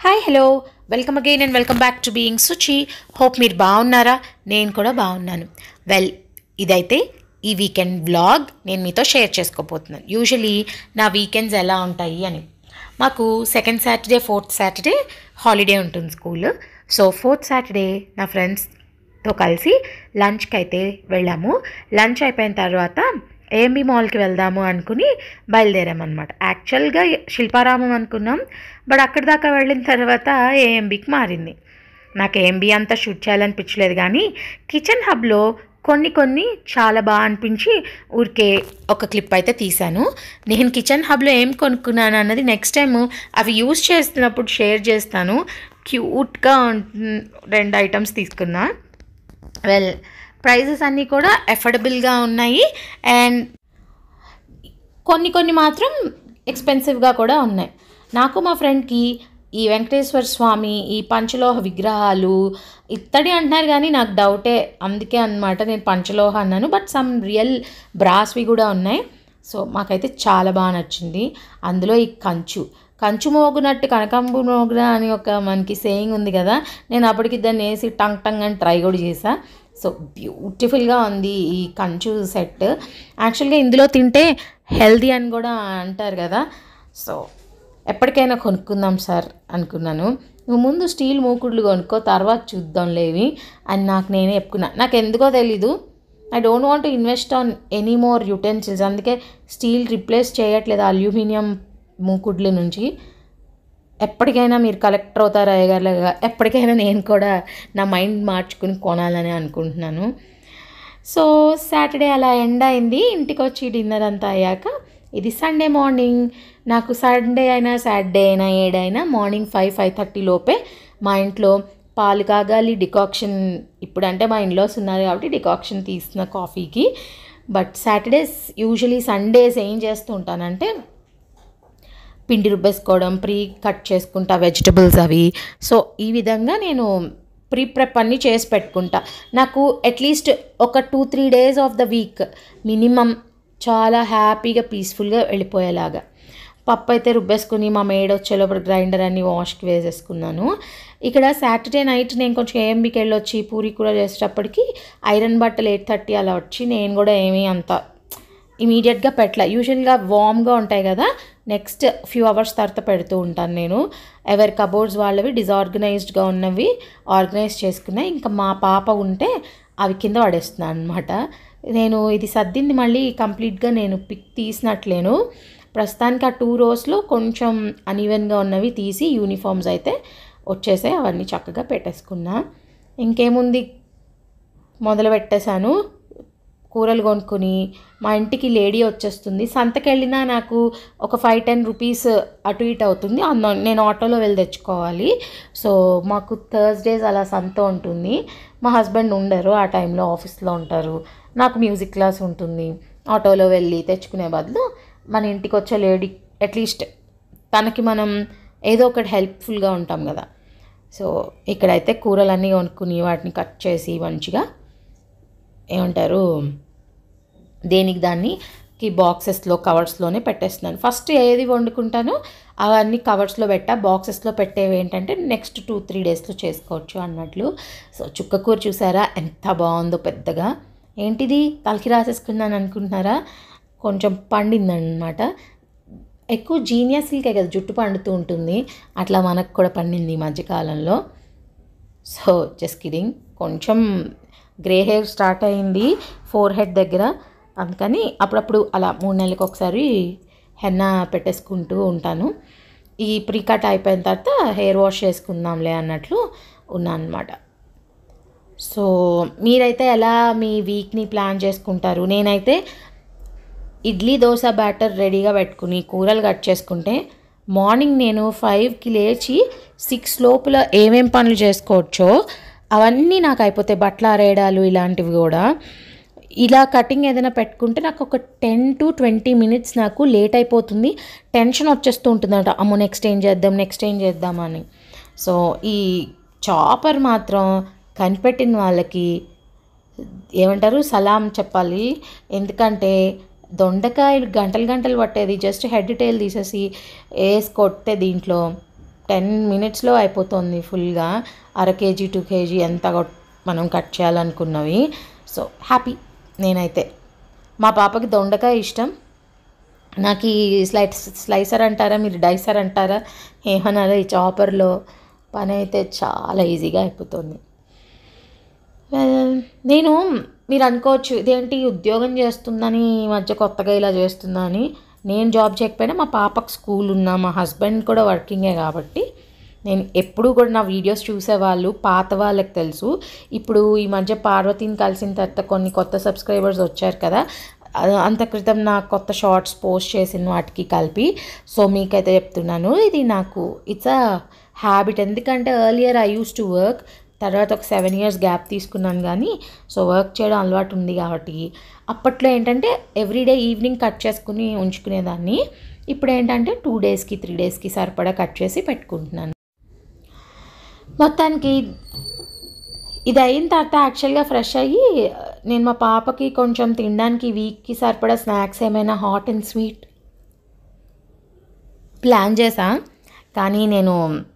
Hi hello welcome again and welcome back to being Suchi. Hope మీరు బాగున్నారా? నేను కూడా బాగున్నాను. ఇదైతే ఈ వీకెండ్ వ్లాగ్ నేను మీతో షేర్ చేసుకోబోతున్నాను. యూజువలీ నా వీకెండ్స్ ఎలా ఉంటాయి అని. మాకు second Saturday, fourth Saturday holiday ఉంటుంది స్కూల్. సో ఫోర్త్ సాటర్డే నా ఫ్రెండ్స్తో కలిసి లంచ్కి అయితే వెళ్ళాము. లంచ్ అయిపోయిన తర్వాత ఏఎంబి మాల్కి వెళ్దాము అనుకుని బయలుదేరామన్నమాట. యాక్చువల్గా శిల్పారామం అనుకున్నాం, బట్ అక్కడి దాకా వెళ్ళిన తర్వాత ఏఎంబికి మారింది. నాకు ఏఎంబి అంతా షూట్ చేయాలనిపించలేదు, కానీ కిచెన్ హబ్లో కొన్ని చాలా బాగా అనిపించి ఊరికే ఒక క్లిప్ అయితే తీశాను. నేను కిచెన్ హబ్లో ఏం కొనుక్కున్నాను అన్నది నెక్స్ట్ టైం అవి యూజ్ చేస్తున్నప్పుడు షేర్ చేస్తాను. క్యూట్గా 2 ఐటమ్స్ తీసుకున్నా. ప్రైజెస్ అన్నీ కూడా ఎఫోర్డబుల్గా ఉన్నాయి అండ్ కొన్ని మాత్రం ఎక్స్పెన్సివ్గా కూడా ఉన్నాయి. నాకు మా ఫ్రెండ్కి ఈ వెంకటేశ్వర స్వామి, ఈ పంచలోహ విగ్రహాలు ఇత్తడి అంటున్నారు, కానీ నాకు డౌటే, అందుకే అన్నమాట నేను పంచలోహ అన్నాను. బట్ సమ్ రియల్ బ్రాస్వి కూడా ఉన్నాయి. సో మాకైతే చాలా బాగా నచ్చింది. అందులో ఈ కంచు మోగునట్టు కనకంబు మోగున అని ఒక మనకి సేయింగ్ ఉంది కదా, నేను అప్పటికి దాన్ని వేసి టంగ్ అని ట్రై కూడా చేశా. సో బ్యూటిఫుల్గా ఉంది ఈ కంచు సెట్. యాక్చువల్గా ఇందులో తింటే హెల్దీ అని కూడా అంటారు కదా. సో ఎప్పటికైనా కొనుక్కుందాం సార్ అనుకున్నాను. నువ్వు ముందు స్టీల్ మూకుడులు కొనుక్కో, తర్వాత చూద్దాం లేవి అని నేనే చెప్పుకున్నా. నాకు ఎందుకో తెలీదు, I don't want to invest on any more utensils. అందుకే స్టీల్ రిప్లేస్ చేయట్లేదు అల్యూమినియం మూకుడ్ల నుంచి. ఎప్పటికైనా మీరు కలెక్టర్ అవుతారు అయ్యగారులాగా, ఎప్పటికైనా నేను కూడా నా మైండ్ మార్చుకుని కొనాలని అనుకుంటున్నాను. సో సాటర్డే అలా ఎండ్ అయింది. ఇంటికి వచ్చి డిన్నర్ అంతా అయ్యాక ఇది సండే మార్నింగ్. నాకు సండే అయినా సాటర్డే అయినా ఏడైనా మార్నింగ్ 5-5:30 లోపే మా ఇంట్లో పాలు కాగాలి. డికాక్షన్ ఇప్పుడంటే మా ఇన్లాస్ ఉన్నారు కాబట్టి డికాక్షన్ తీసిన కాఫీకి. బట్ సాటర్డేస్ యూజువలీ సండేస్ ఏం చేస్తూ ఉంటానంటే పిండి రుబ్బేసుకోవడం, కట్ చేసుకుంటా వెజిటబుల్స్ అవి. సో ఈ విధంగా నేను ప్రెప్ అన్నీ చేసి పెట్టుకుంటా. నాకు అట్లీస్ట్ ఒక 2-3 days of the week minimum చాలా హ్యాపీగా పీస్ఫుల్గా వెళ్ళిపోయేలాగా. పప్పు అయితే రుబ్బేసుకుని మా మేడ్ వచ్చేలోపల గ్రైండర్ అన్ని వాష్కి వేసేసుకున్నాను. ఇక్కడ సాటర్డే నైట్ నేను కొంచెం ఏఎంబికి వెళ్ళొచ్చి పూరి కూర చేసేటప్పటికి ఐరన్ బట్టలు 8:30 అలా వచ్చి నేను కూడా ఏమీ అంత ఇమీడియట్గా పెట్టలే. యూజువల్గా వామ్గా ఉంటాయి కదా, నెక్స్ట్ ఫ్యూ అవర్స్ తర్వాత పెడుతూ ఉంటాను నేను. ఎవరి కబోర్డ్స్ వాళ్ళవి డిజార్గనైజ్డ్గా ఉన్నవి ఆర్గనైజ్ చేసుకున్నాయి. ఇంకా మా పాప ఉంటే అవి కింద పడేస్తున్నాను అనమాట. నేను ఇది సర్దింది మళ్ళీ కంప్లీట్గా నేను పిక్ తీసినట్లేను. ప్రస్తుతానికి ఆ 2 రోస్లో కొంచెం అన్ఈవెన్గా ఉన్నవి తీసి యూనిఫామ్స్ అయితే వచ్చేసాయి. అవన్నీ చక్కగా పెట్టేసుకున్నా. ఇంకేముంది, మొదలు పెట్టేశాను. కూరలు కొనుక్కొని మా ఇంటికి లేడీ వచ్చేస్తుంది. సంతకి వెళ్ళినా నాకు ఒక 5-10 రూపీస్ అటు ఇటు అవుతుంది. నేను ఆటోలో వెళ్ళి తెచ్చుకోవాలి. సో మాకు థర్స్డేస్ అలా సంత ఉంటుంది. మా హస్బెండ్ ఉండరు, ఆ టైంలో ఆఫీస్లో ఉంటారు. నాకు మ్యూజిక్ క్లాస్ ఉంటుంది. ఆటోలో వెళ్ళి తెచ్చుకునే బదులు మన ఇంటికి వచ్చే లేడీ అట్లీస్ట్ తనకి మనం ఏదో ఒకటి హెల్ప్ఫుల్గా ఉంటాం కదా. సో ఇక్కడైతే కూరలన్నీ కొనుక్కుని వాటిని కట్ చేసి మంచిగా ఏమంటారు దేనికి దానికి బాక్సెస్లో కవర్స్లోనే పెట్టేస్తున్నాను. ఫస్ట్ ఏది వండుకుంటానో అవన్నీ కవర్స్లో బాక్సెస్లో పెట్టేవి ఏంటంటే నెక్స్ట్ 2-3 డేస్లో చేసుకోవచ్చు అన్నట్లు. సో చుక్కకూర చూసారా ఎంత బాగుందో, పెద్దగా. ఏంటిది తలకి రాసేసుకున్నాను అనుకుంటున్నారా? కొంచెం పండిందనమాట. ఎక్కువ జీనియస్లకే కదా జుట్టు పండుతూ ఉంటుంది, అట్లా మనకు కూడా పండింది ఈ మధ్యకాలంలో. So just kidding. కొంచెం గ్రే హెయిర్ స్టార్ట్ అయింది ఫోర్ హెడ్ దగ్గర, అందుకని అప్పుడప్పుడు అలా 3 నెలలకు ఒకసారి హెన్నా పెట్టేసుకుంటూ ఉంటాను. ఈ ప్రీకట్ అయిపోయిన తర్వాత హెయిర్ వాష్ చేసుకుందాంలే అన్నట్లు ఉన్నాను అనమాట. సో మీరైతే ఎలా మీ వీక్ని ప్లాన్ చేసుకుంటారు? నేనైతే ఇడ్లీ దోశ బ్యాటర్ రెడీగా పెట్టుకుని కూరలు కట్ చేసుకుంటే మార్నింగ్ నేను 5కి లేచి 6 లోపల ఏమేం పనులు చేసుకోవచ్చో అవన్నీ నాకు అయిపోతాయి. బట్టలు ఆరేయడాలు ఇలాంటివి కూడా. ఇలా కటింగ్ ఏదైనా పెట్టుకుంటే నాకు ఒక 10-20 మినిట్స్ నాకు లేట్ అయిపోతుంది. టెన్షన్ వచ్చేస్తూ ఉంటుందంట, అమ్మో నెక్స్ట్ ఏం చేద్దామని. సో ఈ చాపర్ మాత్రం కనిపెట్టిన వాళ్ళకి ఏమంటారు సలాం చెప్పాలి. ఎందుకంటే దొండకాయలు గంటలు పట్టేది, జస్ట్ హెడ్ టైల్ తీసేసి వేసి కొట్టే దీంట్లో 10 మినిట్స్లో అయిపోతుంది ఫుల్గా. అర కేజీ 2 కేజీ ఎంత మనం కట్ చేయాలనుకున్నవి. సో హ్యాపీ నేనైతే. మా పాపకి దొండకాయ ఇష్టం. నాకు ఈ స్లైసర్ అంటారా, మీరు డైసర్ అంటారా, ఏమన్నారా, ఈ చాపర్లో పని అయితే చాలా ఈజీగా అయిపోతుంది. నేను మీరు అనుకోవచ్చు ఇదేంటి ఉద్యోగం చేస్తుందని ఈ మధ్య కొత్తగా ఇలా చేస్తుందని. నేను జాబ్ చేయకపోయినా మా పాపకు స్కూల్ ఉన్నా, మా హస్బెండ్ కూడా వర్కింగే కాబట్టి నేను ఎప్పుడూ కూడా నా వీడియోస్ చూసేవాళ్ళు పాత వాళ్ళకి తెలుసు. ఇప్పుడు ఈ మధ్య పార్వతిని కలిసిన తర్వాత కొన్ని కొత్త సబ్స్క్రైబర్స్ వచ్చారు కదా, అంత క్రితం నా కొత్త షార్ట్స్ పోస్ట్ చేసిన వాటికి కలిపి. సో మీకైతే చెప్తున్నాను, ఇది నాకు ఇట్స్ అ హ్యాబిట్. ఎందుకంటే earlier I use to work, తర్వాత ఒక 7 years గ్యాప్ తీసుకున్నాను కానీ సో వర్క్ చేయడం అలవాటు ఉంది కాబట్టి అప్పట్లో ఏంటంటే ఎవ్రీడే ఈవినింగ్ కట్ చేసుకుని ఉంచుకునేదాన్ని. ఇప్పుడు ఏంటంటే 2 daysకి 3 daysకి సరిపడా కట్ చేసి పెట్టుకుంటున్నాను. మొత్తానికి ఇది అయిన తర్వాత యాక్చువల్గా ఫ్రెష్ అయ్యి నేను మా పాపకి కొంచెం తినడానికి వీక్కి సరిపడా స్నాక్స్ ఏమైనా హాట్ అండ్ స్వీట్ ప్లాన్ చేసా. కానీ నేను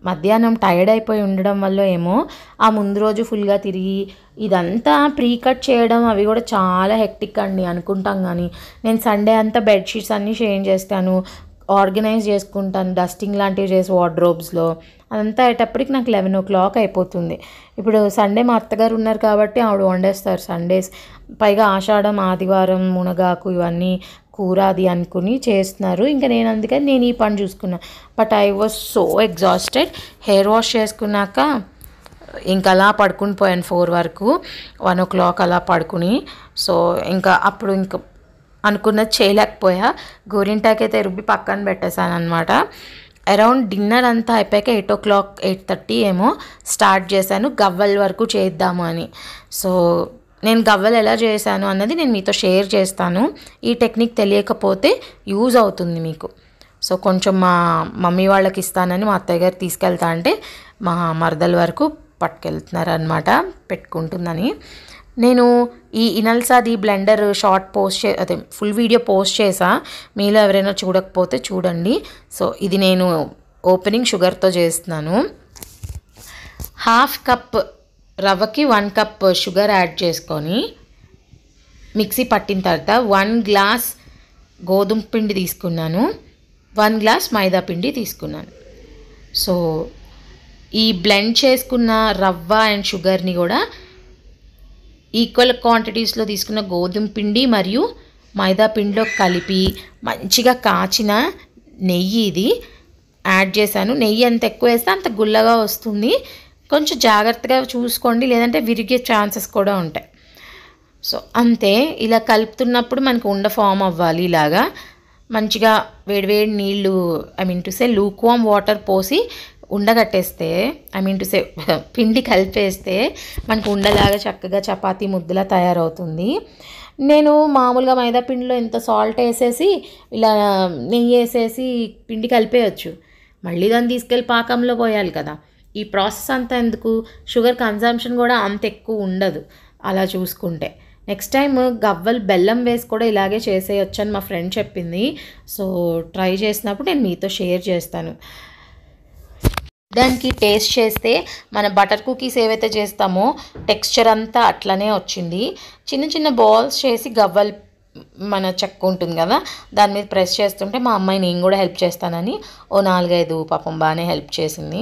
మధ్యాహ్నం టైర్డ్ అయిపోయి ఉండడం వల్ల ఏమో ఆ ముందు రోజు ఫుల్గా తిరిగి ఇదంతా ప్రీ కట్ చేయడం అవి కూడా చాలా హెక్టిక్ అండి అనుకుంటాం. కానీ నేను సండే అంతా బెడ్షీట్స్ అన్నీ చేంజ్ చేస్తాను, ఆర్గనైజ్ చేసుకుంటాను, డస్టింగ్ లాంటివి చేసి వార్డ్రోబ్స్లో. అదంతా అయ్యేటప్పటికి నాకు 11 o'clock అయిపోతుంది. ఇప్పుడు సండే మా అత్తగారు ఉన్నారు కాబట్టి ఆవిడ వండేస్తారు సండేస్. పైగా ఆషాఢం ఆదివారం మునగాకు ఇవన్నీ కూర అది అనుకుని చేస్తున్నారు. ఇంకా నేను అందుకని నేను ఈ పని చూసుకున్నా. But I was so exhausted. Hair wash చేసుకున్నాక ఇంకా అలా పడుకుని పోయాను 4 వరకు, 1 o'clock అలా పడుకుని. సో ఇంకా అప్పుడు ఇంకా అనుకున్నది చేయలేకపోయా. గోరింటాకైతే రుబ్బి పక్కన పెట్టేశాను అనమాట. అరౌండ్ డిన్నర్ అంతా అయిపోయాక 8 o'clock 8:30 ఏమో స్టార్ట్ చేశాను గవ్వల వరకు చేద్దాము అని. సో నేను గవ్వలు ఎలా చేశాను అన్నది నేను మీతో షేర్ చేస్తాను. ఈ టెక్నిక్ తెలియకపోతే యూజ్ అవుతుంది మీకు. సో కొంచెం మా మమ్మీ వాళ్ళకి ఇస్తానని మా అత్తయ్య గారు తీసుకెళ్తా అంటే మా మరదల వరకు పట్టుకెళ్తున్నారనమాట పెట్టుకుంటుందని. నేను ఈ ఇనల్సాది బ్లెండర్ షార్ట్ అదే ఫుల్ వీడియో పోస్ట్ చేసా, మీలో ఎవరైనా చూడకపోతే చూడండి. సో ఇది నేను ఓపెనింగ్ షుగర్తో చేస్తున్నాను. 1/2 cup రవ్వకి 1 cup షుగర్ యాడ్ చేసుకొని మిక్సీ పట్టిన తర్వాత 1 glass గోధుమ పిండి తీసుకున్నాను, 1 glass మైదా పిండి తీసుకున్నాను. సో ఈ బ్లెండ్ చేసుకున్న రవ్వ అండ్ షుగర్ని కూడా ఈక్వల్ క్వాంటిటీస్లో తీసుకున్న గోధుమ పిండి మరియు మైదా పిండిలో కలిపి మంచిగా కాచిన నెయ్యి ఇది యాడ్ చేశాను. నెయ్యి ఎంత ఎక్కువ వేస్తే అంత గుల్లగా వస్తుంది. కొంచెం జాగ్రత్తగా చూసుకోండి, లేదంటే విరిగే ఛాన్సెస్ కూడా ఉంటాయి. సో అంతే, ఇలా కలుపుతున్నప్పుడు మనకు ఉండ ఫామ్ అవ్వాలి. ఇలాగా మంచిగా వేడివేడి నీళ్ళు లూక్ వామ్ వాటర్ పోసి ఉండగట్టేస్తే పిండి కలిపేస్తే మనకు ఉండలాగా చక్కగా చపాతీ ముద్దలా తయారవుతుంది. నేను మామూలుగా మైదా పిండిలో ఇంత సాల్ట్ వేసేసి ఇలా నెయ్యి వేసేసి పిండి కలిపేయచ్చు. మళ్ళీ దాన్ని తీసుకెళ్ళి పాకంలో పోయాలి కదా. ఈ ప్రాసెస్ అంతా ఎందుకు, షుగర్ కన్జంప్షన్ కూడా అంత ఎక్కువ ఉండదు అలా చూసుకుంటే. నెక్స్ట్ టైం గవ్వలు బెల్లం వేసి కూడా ఇలాగే చేసేయచ్చు అని మా ఫ్రెండ్ చెప్పింది. సో ట్రై చేసినప్పుడు నేను మీతో షేర్ చేస్తాను. దానికి టేస్ట్ చేస్తే మన బటర్ కుకీస్ ఏవైతే చేస్తామో టెక్స్చర్ అంతా అట్లనే వచ్చింది. చిన్న చిన్న బాల్స్ చేసి గవ్వలు మన చెక్క ఉంటుంది కదా దాని మీద ప్రెస్ చేస్తుంటే మా అమ్మాయి నేను కూడా హెల్ప్ చేస్తానని 4-5 పాపం బాగానే హెల్ప్ చేసింది.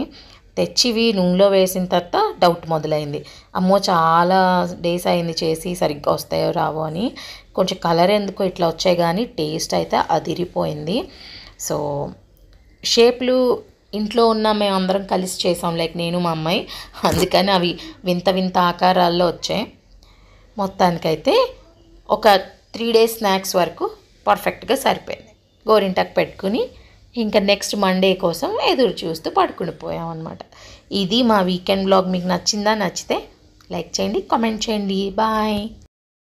తెచ్చివి నూనెలో వేసిన తర్వాత డౌట్ మొదలైంది. అమ్మో చాలా డేస్ అయింది చేసి, సరిగ్గా వస్తాయో రావో అని. కొంచెం కలర్ ఎందుకో ఇట్లా వచ్చాయి కానీ టేస్ట్ అయితే అదిరిపోయింది. సో షేప్లు ఇంట్లో ఉన్న మేము అందరం కలిసి చేసాం, లైక్ నేను మా అమ్మాయి, అందుకని అవి వింత వింత ఆకారాల్లో వచ్చాయి. మొత్తానికైతే ఒక 3 days స్నాక్స్ వరకు పర్ఫెక్ట్గా సరిపోయింది. గోరింటాకు పెట్టుకుని ఇంకా నెక్స్ట్ మండే కోసం ఎదురు చూస్తూ పడుకుని పోయాం అనమాట. ఇది మా వీకెండ్ బ్లాగ్. మీకు నచ్చిందా? నచ్చితే లైక్ చేయండి, కామెంట్ చేయండి. బాయ్.